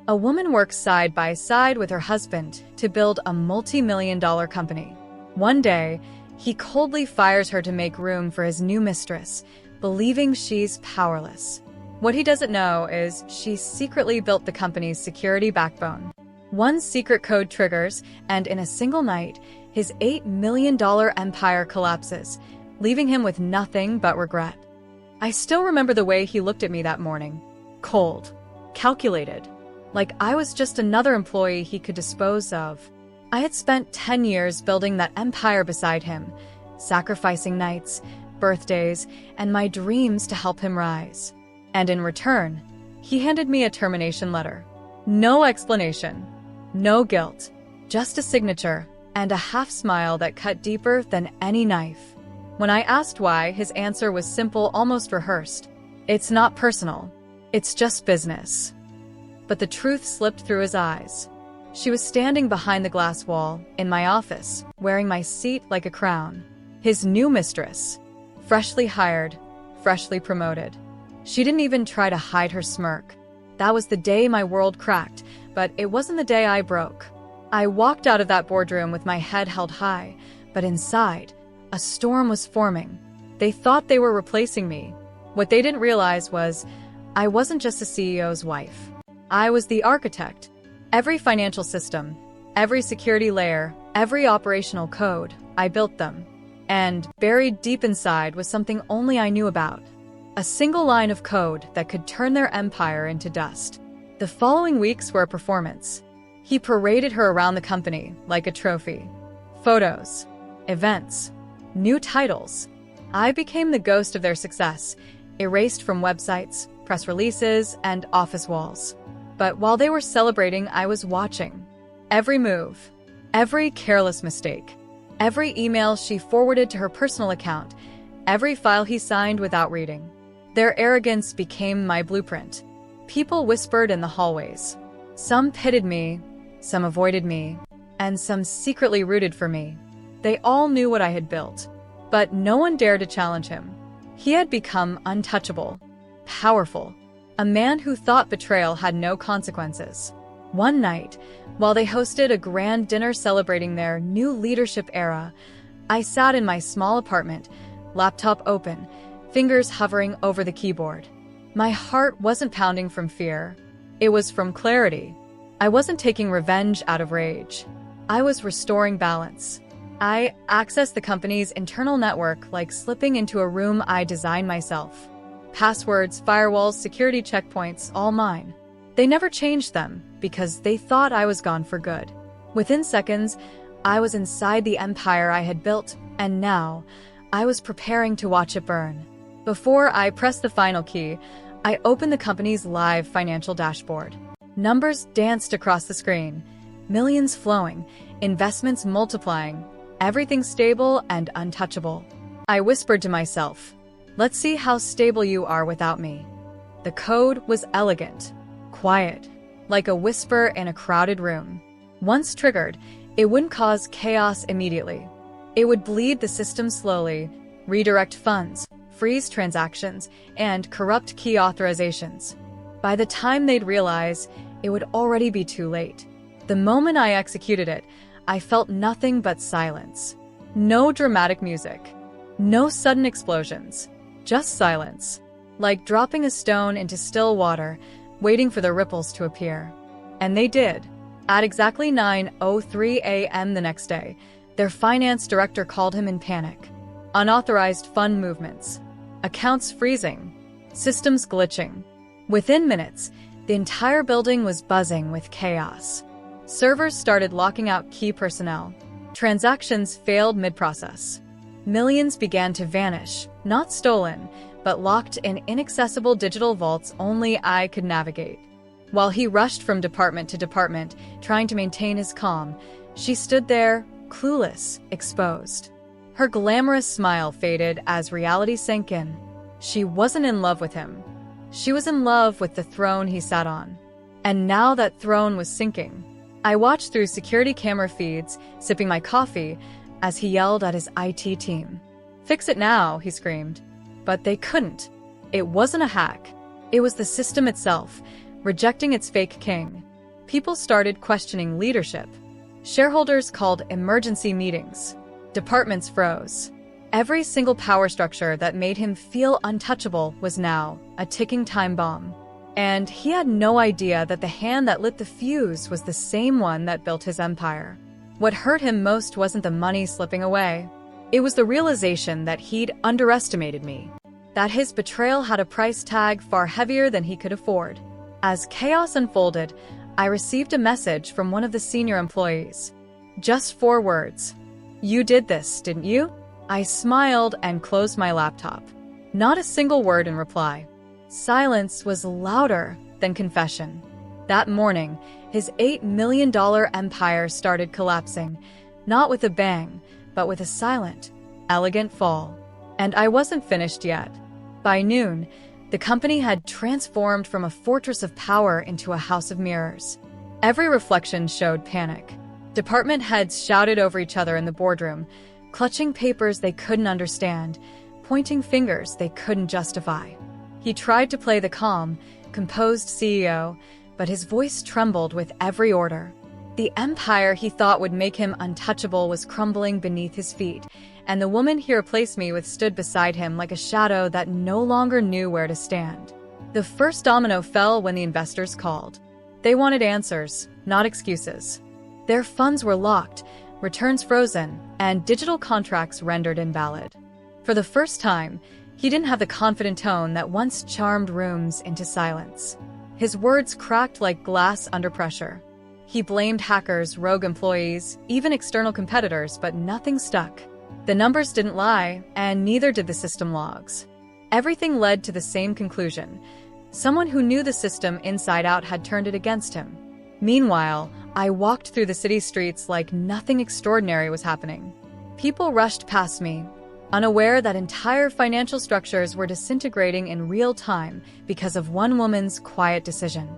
A woman works side by side with her husband to build a multi-million-dollar company. One day, he coldly fires her to make room for his new mistress, believing she's powerless. What he doesn't know is she secretly built the company's security backbone. One secret code triggers, and in a single night, his $8 million empire collapses, leaving him with nothing but regret. I still remember the way he looked at me that morning. Cold. Calculated. Like I was just another employee he could dispose of. I had spent 10 years building that empire beside him, sacrificing nights, birthdays, and my dreams to help him rise. And in return, he handed me a termination letter. No explanation. No guilt. Just a signature and a half-smile that cut deeper than any knife. When I asked why, his answer was simple, almost rehearsed. It's not personal. It's just business. But the truth slipped through his eyes. She was standing behind the glass wall, in my office, wearing my seat like a crown. His new mistress. Freshly hired, freshly promoted. She didn't even try to hide her smirk. That was the day my world cracked, but it wasn't the day I broke. I walked out of that boardroom with my head held high, but inside, a storm was forming. They thought they were replacing me. What they didn't realize was, I wasn't just a CEO's wife. I was the architect. Every financial system, every security layer, every operational code, I built them. And buried deep inside was something only I knew about. A single line of code that could turn their empire into dust. The following weeks were a performance. He paraded her around the company like a trophy. Photos, events, new titles. I became the ghost of their success, erased from websites, press releases, and office walls. But while they were celebrating, I was watching. Every move, every careless mistake, every email she forwarded to her personal account, every file he signed without reading. Their arrogance became my blueprint. People whispered in the hallways. Some pitied me, some avoided me, and some secretly rooted for me. They all knew what I had built, but no one dared to challenge him. He had become untouchable, powerful, a man who thought betrayal had no consequences. One night, while they hosted a grand dinner celebrating their new leadership era, I sat in my small apartment, laptop open, fingers hovering over the keyboard. My heart wasn't pounding from fear. It was from clarity. I wasn't taking revenge out of rage. I was restoring balance. I accessed the company's internal network like slipping into a room I designed myself. Passwords, firewalls, security checkpoints, all mine. They never changed them because they thought I was gone for good. Within seconds, I was inside the empire I had built, and now I was preparing to watch it burn. Before I pressed the final key, I opened the company's live financial dashboard. Numbers danced across the screen, millions flowing, investments multiplying, everything stable and untouchable. I whispered to myself, let's see how stable you are without me. The code was elegant, quiet, like a whisper in a crowded room. Once triggered, it wouldn't cause chaos immediately. It would bleed the system slowly, redirect funds, freeze transactions, and corrupt key authorizations. By the time they'd realize, it would already be too late. The moment I executed it, I felt nothing but silence. No dramatic music. No sudden explosions. Just silence. Like dropping a stone into still water, waiting for the ripples to appear. And they did. At exactly 9:03 a.m. the next day, their finance director called him in panic. Unauthorized fund movements. Accounts freezing. Systems glitching. Within minutes, the entire building was buzzing with chaos. Servers started locking out key personnel. Transactions failed mid-process. Millions began to vanish, not stolen, but locked in inaccessible digital vaults only I could navigate. While he rushed from department to department, trying to maintain his calm, she stood there, clueless, exposed. Her glamorous smile faded as reality sank in. She wasn't in love with him. She was in love with the throne he sat on. And now that throne was sinking. I watched through security camera feeds, sipping my coffee, as he yelled at his IT team. "Fix it now," he screamed. But they couldn't. It wasn't a hack. It was the system itself, rejecting its fake king. People started questioning leadership. Shareholders called emergency meetings. Departments froze. Every single power structure that made him feel untouchable was now a ticking time bomb. And he had no idea that the hand that lit the fuse was the same one that built his empire. What hurt him most wasn't the money slipping away. It was the realization that he'd underestimated me, that his betrayal had a price tag far heavier than he could afford. As chaos unfolded, I received a message from one of the senior employees. Just 4 words. "You did this, didn't you?" I smiled and closed my laptop. Not a single word in reply. Silence was louder than confession. That morning, his $8 million empire started collapsing, not with a bang, but with a silent, elegant fall. And I wasn't finished yet. By noon, the company had transformed from a fortress of power into a house of mirrors. Every reflection showed panic. Department heads shouted over each other in the boardroom, clutching papers they couldn't understand, pointing fingers they couldn't justify. He tried to play the calm, composed CEO, but his voice trembled with every order. The empire he thought would make him untouchable was crumbling beneath his feet, and the woman he replaced me with stood beside him like a shadow that no longer knew where to stand. The first domino fell when the investors called. They wanted answers, not excuses. Their funds were locked, returns frozen, and digital contracts rendered invalid. For the first time, he didn't have the confident tone that once charmed rooms into silence. His words cracked like glass under pressure. He blamed hackers, rogue employees, even external competitors, but nothing stuck. The numbers didn't lie, and neither did the system logs. Everything led to the same conclusion. Someone who knew the system inside out had turned it against him. Meanwhile, I walked through the city streets like nothing extraordinary was happening. People rushed past me, unaware that entire financial structures were disintegrating in real time because of one woman's quiet decision.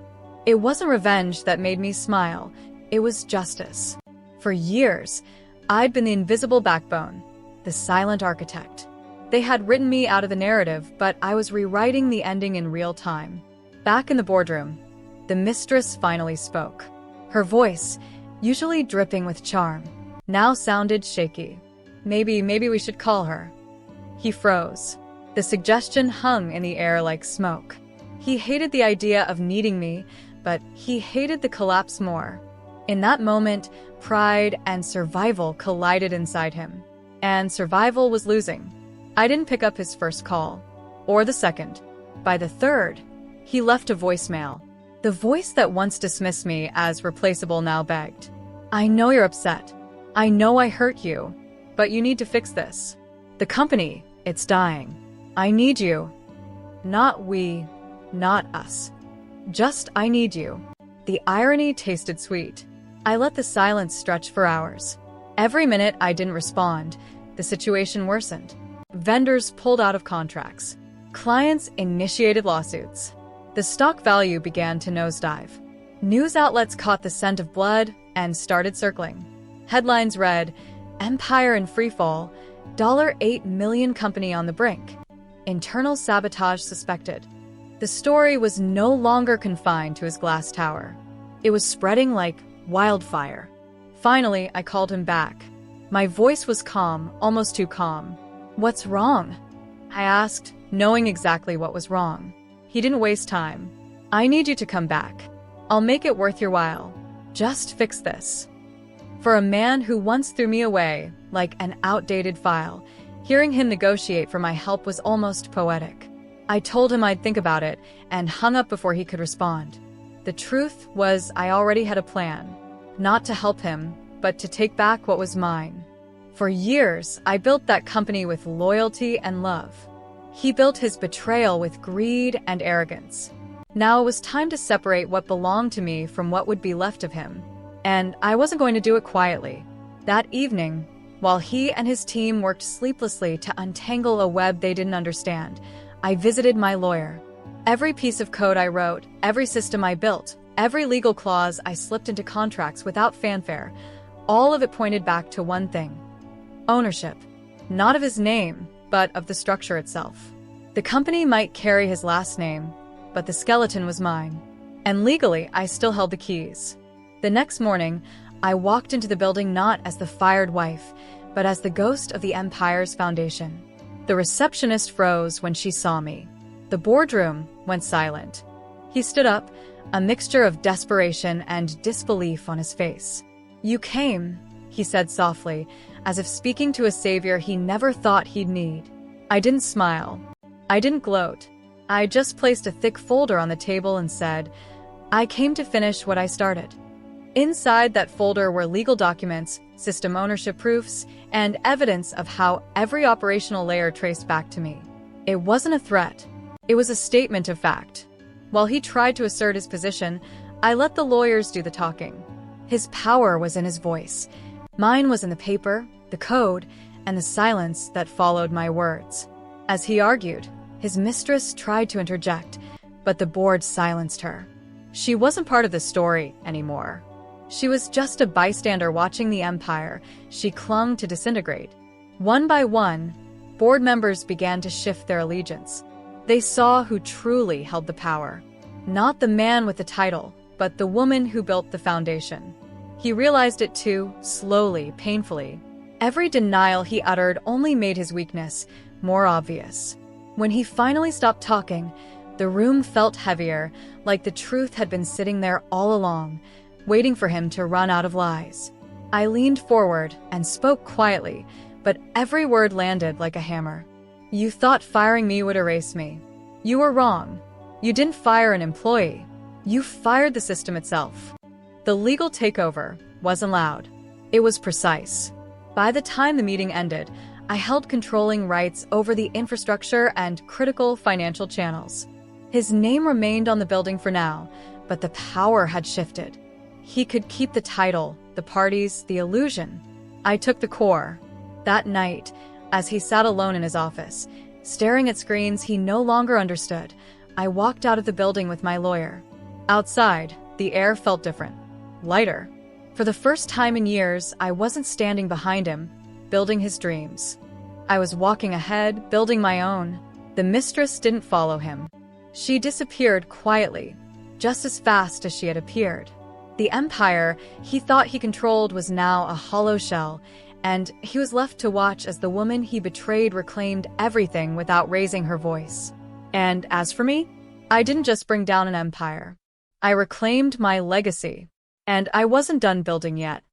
It wasn't revenge that made me smile, it was justice. For years, I'd been the invisible backbone, the silent architect. They had written me out of the narrative, but I was rewriting the ending in real time. Back in the boardroom, the mistress finally spoke. Her voice, usually dripping with charm, now sounded shaky. Maybe we should call her. He froze. The suggestion hung in the air like smoke. He hated the idea of needing me, but he hated the collapse more. In that moment, pride and survival collided inside him. And survival was losing. I didn't pick up his first call, or the second. By the third, he left a voicemail. The voice that once dismissed me as replaceable now begged. "I know you're upset. I know I hurt you. But you need to fix this. The company, it's dying. I need you. Not we, not us. Just I need you." The irony tasted sweet. I let the silence stretch for hours. Every minute I didn't respond, the situation worsened. Vendors pulled out of contracts. Clients initiated lawsuits. The stock value began to nosedive. News outlets caught the scent of blood and started circling. Headlines read, "Empire in freefall, $8 million company on the brink. Internal sabotage suspected." The story was no longer confined to his glass tower. It was spreading like wildfire. Finally, I called him back. My voice was calm, almost too calm. "What's wrong?" I asked, knowing exactly what was wrong. He didn't waste time. "I need you to come back. I'll make it worth your while. Just fix this." For a man who once threw me away like an outdated file, hearing him negotiate for my help was almost poetic. I told him I'd think about it and hung up before he could respond. The truth was I already had a plan, not to help him, but to take back what was mine. For years, I built that company with loyalty and love. He built his betrayal with greed and arrogance. Now it was time to separate what belonged to me from what would be left of him. And I wasn't going to do it quietly. That evening, while he and his team worked sleeplessly to untangle a web they didn't understand, I visited my lawyer. Every piece of code I wrote, every system I built, every legal clause I slipped into contracts without fanfare, all of it pointed back to one thing: ownership. Not of his name, but of the structure itself. The company might carry his last name, but the skeleton was mine. And legally, I still held the keys. The next morning, I walked into the building not as the fired wife, but as the ghost of the empire's foundation. The receptionist froze when she saw me. The boardroom went silent. He stood up, a mixture of desperation and disbelief on his face. "You came," he said softly, as if speaking to a savior he never thought he'd need. I didn't smile. I didn't gloat. I just placed a thick folder on the table and said, "I came to finish what I started." Inside that folder were legal documents, system ownership proofs, and evidence of how every operational layer traced back to me. It wasn't a threat. It was a statement of fact. While he tried to assert his position, I let the lawyers do the talking. His power was in his voice. Mine was in the paper, the code, and the silence that followed my words. As he argued, his mistress tried to interject, but the board silenced her. She wasn't part of the story anymore. She was just a bystander watching the empire she clung to disintegrate. One by one, board members began to shift their allegiance. They saw who truly held the power. Not the man with the title, but the woman who built the foundation. He realized it too, slowly, painfully. Every denial he uttered only made his weakness more obvious. When he finally stopped talking, the room felt heavier, like the truth had been sitting there all along, waiting for him to run out of lies. I leaned forward and spoke quietly, but every word landed like a hammer. "You thought firing me would erase me. You were wrong. You didn't fire an employee. You fired the system itself." The legal takeover wasn't loud. It was precise. By the time the meeting ended, I held controlling rights over the infrastructure and critical financial channels. His name remained on the building for now, but the power had shifted. He could keep the title, the parties, the illusion. I took the core. That night, as he sat alone in his office, staring at screens he no longer understood, I walked out of the building with my lawyer. Outside, the air felt different, lighter. For the first time in years, I wasn't standing behind him, building his dreams. I was walking ahead, building my own. The mistress didn't follow him. She disappeared quietly, just as fast as she had appeared. The empire he thought he controlled was now a hollow shell, and he was left to watch as the woman he betrayed reclaimed everything without raising her voice. And as for me, I didn't just bring down an empire. I reclaimed my legacy. And I wasn't done building yet.